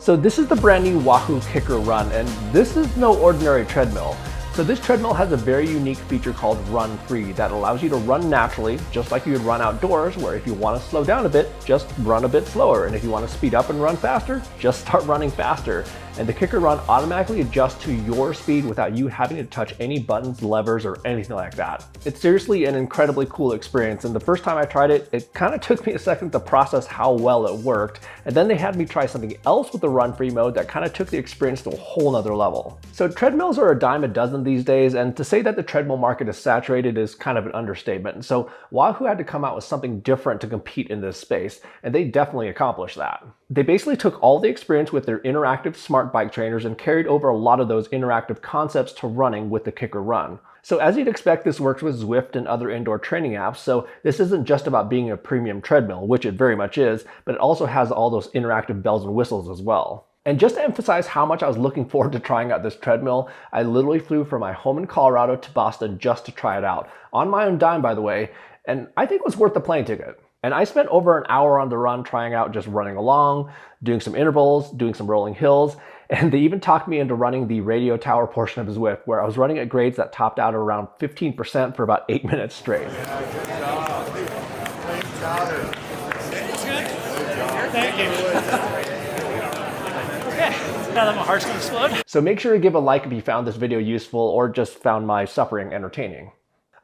So this is the brand new Wahoo KICKR Run, and this is no ordinary treadmill. So this treadmill has a very unique feature called Run Free that allows you to run naturally, just like you would run outdoors, where if you want to slow down a bit, just run a bit slower. And if you want to speed up and run faster, just start running faster. And the KICKR Run automatically adjusts to your speed without you having to touch any buttons, levers, or anything like that. It's seriously an incredibly cool experience, and the first time I tried it, it kind of took me a second to process how well it worked, and then they had me try something else with the Run Free mode that kind of took the experience to a whole nother level. So treadmills are a dime a dozen these days, and to say that the treadmill market is saturated is kind of an understatement. So Wahoo had to come out with something different to compete in this space, and they definitely accomplished that. They basically took all the experience with their interactive smart bike trainers and carried over a lot of those interactive concepts to running with the KICKR Run. So as you'd expect, this works with Zwift and other indoor training apps, so this isn't just about being a premium treadmill, which it very much is, but it also has all those interactive bells and whistles as well. And just to emphasize how much I was looking forward to trying out this treadmill, I literally flew from my home in Colorado to Boston just to try it out. On my own dime, by the way, and I think it was worth the plane ticket. And I spent over an hour on the run trying out, just running along, doing some intervals, doing some rolling hills, and they even talked me into running the radio tower portion of Zwift, where I was running at grades that topped out at around 15% for about 8 minutes straight. Yeah, good job. Thank God. Thank you. Okay, now that my heart's gonna explode. So make sure to give a like if you found this video useful or just found my suffering entertaining.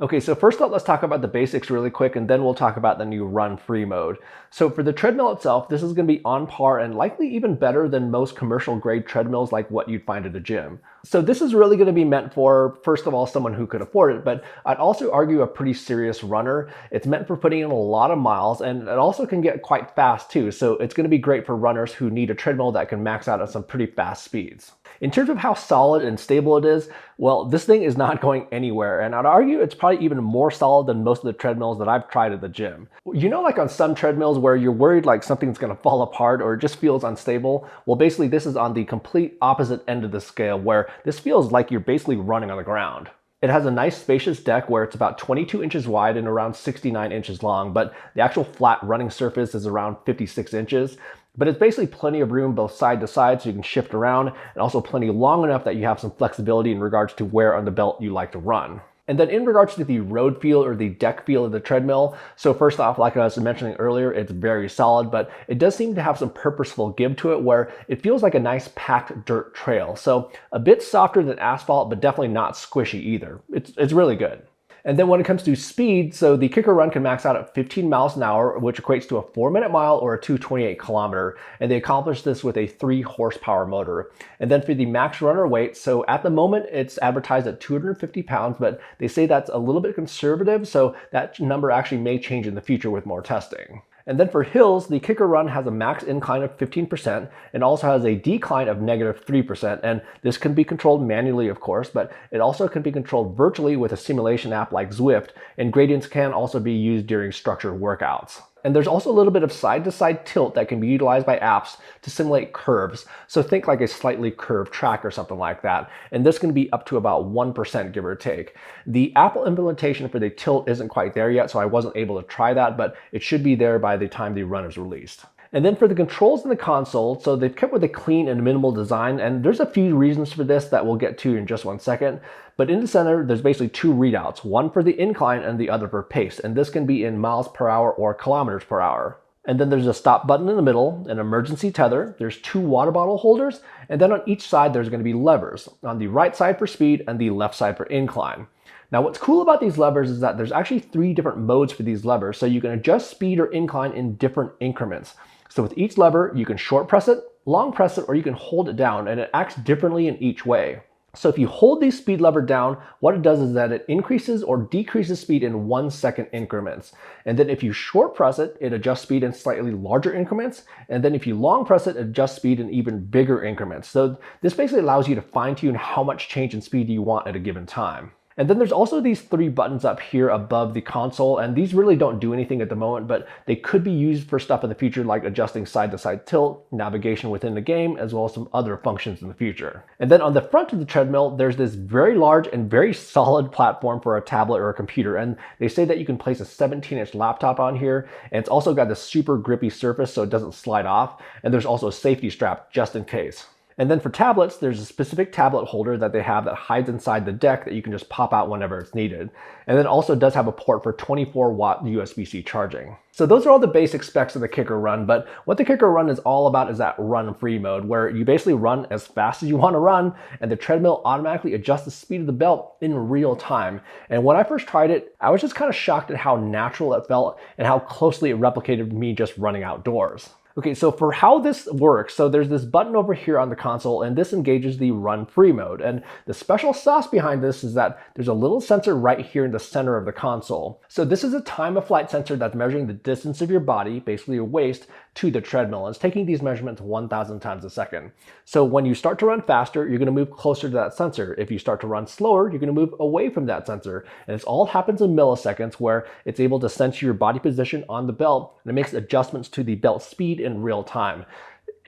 Okay, so first up, let's talk about the basics really quick, and then we'll talk about the new Run Free mode. So for the treadmill itself, this is going to be on par and likely even better than most commercial grade treadmills like what you'd find at a gym. So this is really going to be meant for, first of all, someone who could afford it, but I'd also argue a pretty serious runner. It's meant for putting in a lot of miles, and it also can get quite fast too. So it's going to be great for runners who need a treadmill that can max out at some pretty fast speeds. In terms of how solid and stable it is, well, this thing is not going anywhere, and I'd argue it's probably even more solid than most of the treadmills that I've tried at the gym. You know, like on some treadmills where you're worried like something's going to fall apart or it just feels unstable? Well, basically this is on the complete opposite end of the scale, where this feels like you're basically running on the ground. It has a nice spacious deck where it's about 22 inches wide and around 69 inches long, but the actual flat running surface is around 56 inches. But it's basically plenty of room both side to side so you can shift around, and also plenty long enough that you have some flexibility in regards to where on the belt you like to run. And then in regards to the road feel or the deck feel of the treadmill, so first off, like I was mentioning earlier, it's very solid, but it does seem to have some purposeful give to it where it feels like a nice packed dirt trail. So a bit softer than asphalt, but definitely not squishy either. It's really good. And then when it comes to speed, so the KICKR Run can max out at 15 miles an hour, which equates to a 4-minute mile or a 228 kilometer. And they accomplish this with a 3 horsepower motor. And then for the max runner weight, so at the moment it's advertised at 250 pounds, but they say that's a little bit conservative. So that number actually may change in the future with more testing. And then for hills, the KICKR Run has a max incline of 15% and also has a decline of -3%. And this can be controlled manually, of course, but it also can be controlled virtually with a simulation app like Zwift, and gradients can also be used during structured workouts. And there's also a little bit of side-to-side tilt that can be utilized by apps to simulate curves. So think like a slightly curved track or something like that. And this can be up to about 1%, give or take. The Apple implementation for the tilt isn't quite there yet, so I wasn't able to try that, but it should be there by the time the run is released. And then for the controls in the console, so they've kept with a clean and minimal design, and there's a few reasons for this that we'll get to in just one second. But in the center, there's basically 2 readouts, one for the incline and the other for pace, and this can be in miles per hour or kilometers per hour. And then there's a stop button in the middle, an emergency tether, there's 2 water bottle holders, and then on each side there's going to be levers, on the right side for speed and the left side for incline. Now what's cool about these levers is that there's actually 3 different modes for these levers, so you can adjust speed or incline in different increments. So with each lever, you can short press it, long press it, or you can hold it down, and it acts differently in each way. So if you hold the speed lever down, what it does is that it increases or decreases speed in 1-second increments. And then if you short press it, it adjusts speed in slightly larger increments. And then if you long press it, it adjusts speed in even bigger increments. So this basically allows you to fine tune how much change in speed you want at a given time. And then there's also these 3 buttons up here above the console, and these really don't do anything at the moment, but they could be used for stuff in the future like adjusting side-to-side tilt, navigation within the game, as well as some other functions in the future. And then on the front of the treadmill, there's this very large and very solid platform for a tablet or a computer, and they say that you can place a 17-inch laptop on here, and it's also got this super grippy surface so it doesn't slide off, and there's also a safety strap just in case. And then for tablets, there's a specific tablet holder that they have that hides inside the deck that you can just pop out whenever it's needed. And then also does have a port for 24-watt USB-C charging. So those are all the basic specs of the KICKR Run, but what the KICKR Run is all about is that run-free mode, where you basically run as fast as you want to run, and the treadmill automatically adjusts the speed of the belt in real time. And when I first tried it, I was just kind of shocked at how natural it felt and how closely it replicated me just running outdoors. Okay, so for how this works, so there's this button over here on the console, and this engages the run free mode. And the special sauce behind this is that there's a little sensor right here in the center of the console. So this is a time of flight sensor that's measuring the distance of your body, basically your waist, to the treadmill. And it's taking these measurements 1,000 times a second. So when you start to run faster, you're gonna move closer to that sensor. If you start to run slower, you're gonna move away from that sensor. And it all happens in milliseconds, where it's able to sense your body position on the belt, and it makes adjustments to the belt speed in real time.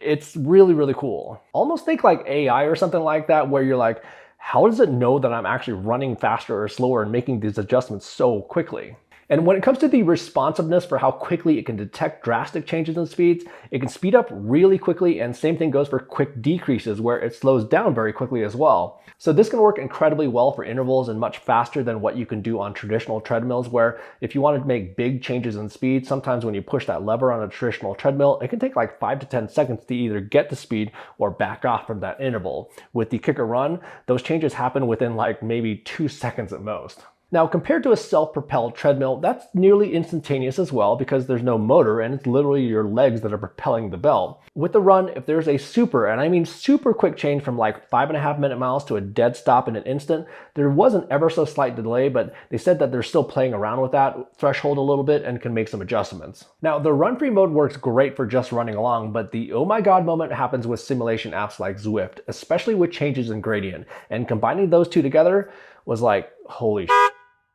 It's really, really cool. Almost think like AI or something like that, where you're like, how does it know that I'm actually running faster or slower and making these adjustments so quickly? And when it comes to the responsiveness for how quickly it can detect drastic changes in speeds, it can speed up really quickly, and same thing goes for quick decreases, where it slows down very quickly as well. So this can work incredibly well for intervals and much faster than what you can do on traditional treadmills, where if you wanted to make big changes in speed, sometimes when you push that lever on a traditional treadmill, it can take like 5 to 10 seconds to either get to speed or back off from that interval. With the KICKR Run, those changes happen within like maybe 2 seconds at most. Now, compared to a self-propelled treadmill, that's nearly instantaneous as well, because there's no motor and it's literally your legs that are propelling the belt. With the Run, if there's a super, and I mean super quick change from like 5.5 minute miles to a dead stop in an instant, there was an ever so slight delay, but they said that they're still playing around with that threshold a little bit and can make some adjustments. Now, the run-free mode works great for just running along, but the oh my god moment happens with simulation apps like Zwift, especially with changes in gradient, and combining those two together was like, holy shit.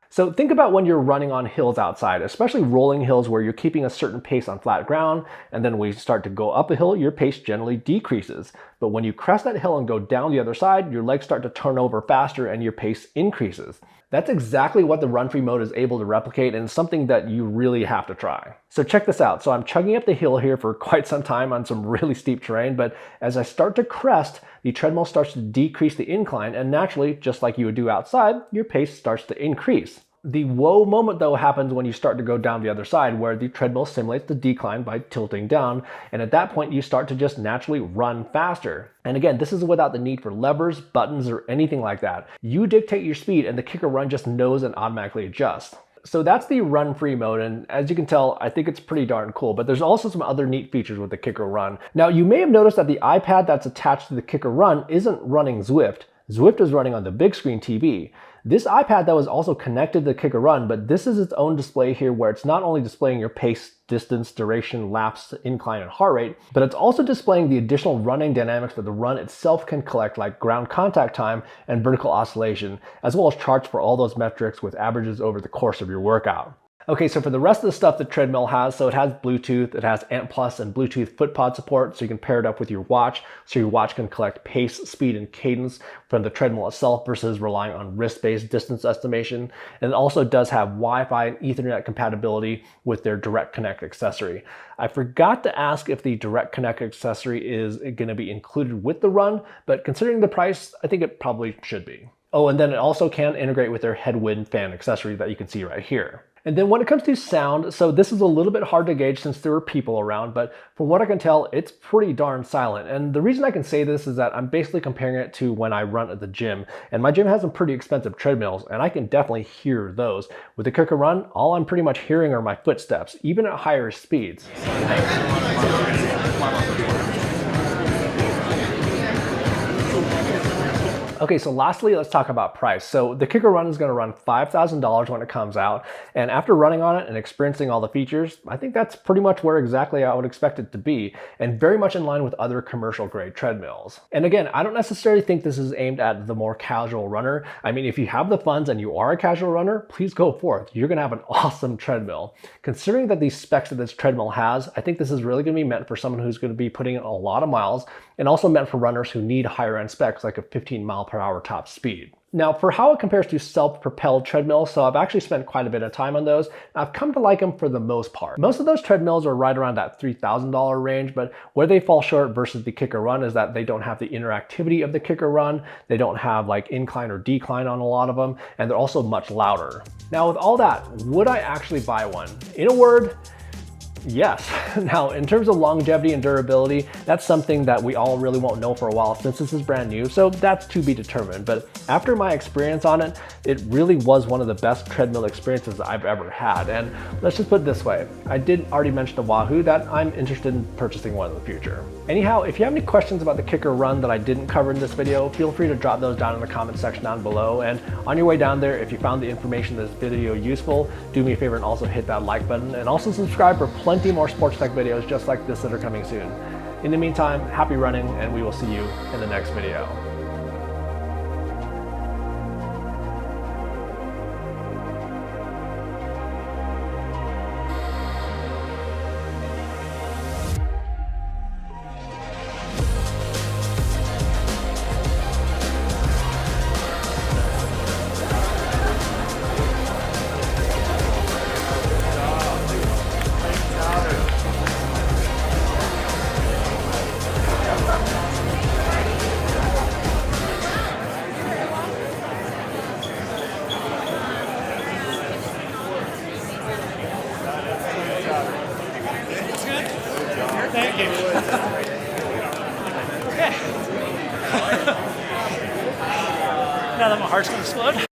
So think about when you're running on hills outside, especially rolling hills where you're keeping a certain pace on flat ground, and then when you start to go up a hill, your pace generally decreases. But when you crest that hill and go down the other side, your legs start to turn over faster and your pace increases. That's exactly what the run-free mode is able to replicate, and it's something that you really have to try. So check this out. So I'm chugging up the hill here for quite some time on some really steep terrain, but as I start to crest, the treadmill starts to decrease the incline, and naturally, just like you would do outside, your pace starts to increase. The whoa moment though happens when you start to go down the other side, where the treadmill simulates the decline by tilting down, and at that point you start to just naturally run faster. And again, this is without the need for levers, buttons, or anything like that. You dictate your speed and the KICKR Run just knows and automatically adjusts. So that's the run-free mode, and as you can tell, I think it's pretty darn cool, but there's also some other neat features with the KICKR Run. Now, you may have noticed that the iPad that's attached to the KICKR Run isn't running Zwift. Zwift is running on the big screen TV. This iPad though is also connected to KICKR Run, but this is its own display here, where it's not only displaying your pace, distance, duration, laps, incline, and heart rate, but it's also displaying the additional running dynamics that the Run itself can collect, like ground contact time and vertical oscillation, as well as charts for all those metrics with averages over the course of your workout. Okay, so for the rest of the stuff the treadmill has, so it has Bluetooth, it has ANT+ and Bluetooth footpod support, so you can pair it up with your watch, so your watch can collect pace, speed, and cadence from the treadmill itself versus relying on wrist-based distance estimation. And it also does have Wi-Fi and Ethernet compatibility with their Direct Connect accessory. I forgot to ask if the Direct Connect accessory is going to be included with the Run, but considering the price, I think it probably should be. Oh, and then it also can integrate with their headwind fan accessory that you can see right here. And then when it comes to sound, so this is a little bit hard to gauge since there are people around, but from what I can tell, it's pretty darn silent. And the reason I can say this is that I'm basically comparing it to when I run at the gym, and my gym has some pretty expensive treadmills, and I can definitely hear those. With the KICKR Run, all I'm pretty much hearing are my footsteps, even at higher speeds. Okay, so lastly, let's talk about price. So the KICKR Run is going to run $5,000 when it comes out. And after running on it and experiencing all the features, I think that's pretty much where exactly I would expect it to be, and very much in line with other commercial grade treadmills. And again, I don't necessarily think this is aimed at the more casual runner. I mean, if you have the funds and you are a casual runner, please go forth. You're going to have an awesome treadmill. Considering that these specs that this treadmill has, I think this is really going to be meant for someone who's going to be putting in a lot of miles, and also meant for runners who need higher end specs like a 15-mile-per-hour top speed. Now, for how it compares to self-propelled treadmills, so I've actually spent quite a bit of time on those. I've come to like them for the most part. Most of those treadmills are right around that $3,000 range, but where they fall short versus the KICKR Run is that they don't have the interactivity of the KICKR Run. They don't have like incline or decline on a lot of them, and they're also much louder. Now, with all that, would I actually buy one? In a word, yes. Now, in terms of longevity and durability, that's something that we all really won't know for a while since this is brand new, so that's to be determined. But after my experience on it, it really was one of the best treadmill experiences I've ever had. And let's just put it this way, I did already mention to Wahoo that I'm interested in purchasing one in the future. Anyhow, if you have any questions about the KICKR Run that I didn't cover in this video, feel free to drop those down in the comment section down below. And on your way down there, if you found the information in this video useful, do me a favor and also hit that like button, and also subscribe for plenty more sports tech videos just like this that are coming soon. In the meantime, happy running, and we will see you in the next video. Thank you. Okay. Now that my heart's gonna explode.